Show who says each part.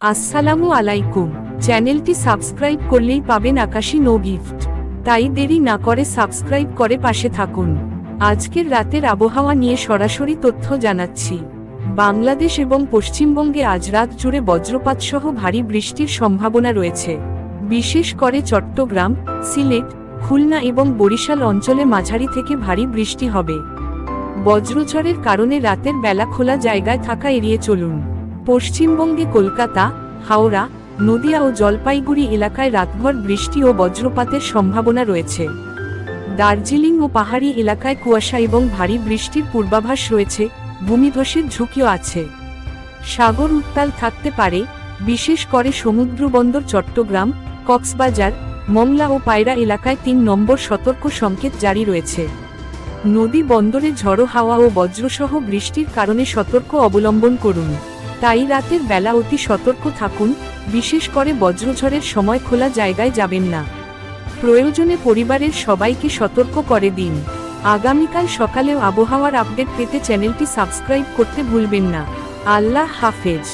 Speaker 1: আসসালামু আলাইকুম। চ্যানেলটি সাবস্ক্রাইব করলেই পাবেন আকাশী নো গিফট, তাই দেরি না করে সাবস্ক্রাইব করে পাশে থাকুন। আজকের রাতের আবহাওয়া নিয়ে সরাসরি তথ্য জানাচ্ছি। বাংলাদেশ এবং পশ্চিমবঙ্গে আজ রাত জুড়ে বজ্রপাত সহ ভারী বৃষ্টির সম্ভাবনা রয়েছে। বিশেষ করে চট্টগ্রাম, সিলেট, খুলনা এবং বরিশাল অঞ্চলে মাঝারি থেকে ভারী বৃষ্টি হবে। বজ্রঝড়ের কারণে রাতের বেলা খোলা জায়গায় থাকা এড়িয়ে চলুন। পশ্চিমবঙ্গে কলকাতা, হাওড়া, নদিয়া ও জলপাইগুড়ি এলাকায় রাতভর বৃষ্টি ও বজ্রপাতের সম্ভাবনা রয়েছে। দার্জিলিং ও পাহাড়ি এলাকায় কুয়াশা এবং ভারী বৃষ্টির পূর্বাভাস রয়েছে, ভূমিধসের ঝুঁকিও আছে। সাগর উত্তাল থাকতে পারে, বিশেষ করে সমুদ্রবন্দর চট্টগ্রাম, কক্সবাজার, মংলা ও পায়রা এলাকায় ৩ নম্বর সতর্ক সংকেত জারি রয়েছে। নদী বন্দরে ঝড়ো হাওয়া ও বজ্রসহ বৃষ্টির কারণে সতর্ক অবলম্বন করুন। তাই রাতের বেলা অতি সতর্ক থাকুন, বিশেষ করে বজ্রঝড়ের সময় খোলা জায়গায় যাবেন না। প্রয়োজনে পরিবারের সবাইকে সতর্ক করে দিন। আগামীকাল সকালেও আবহাওয়ার আপডেট পেতে চ্যানেলটি সাবস্ক্রাইব করতে ভুলবেন না। আল্লাহ হাফেজ।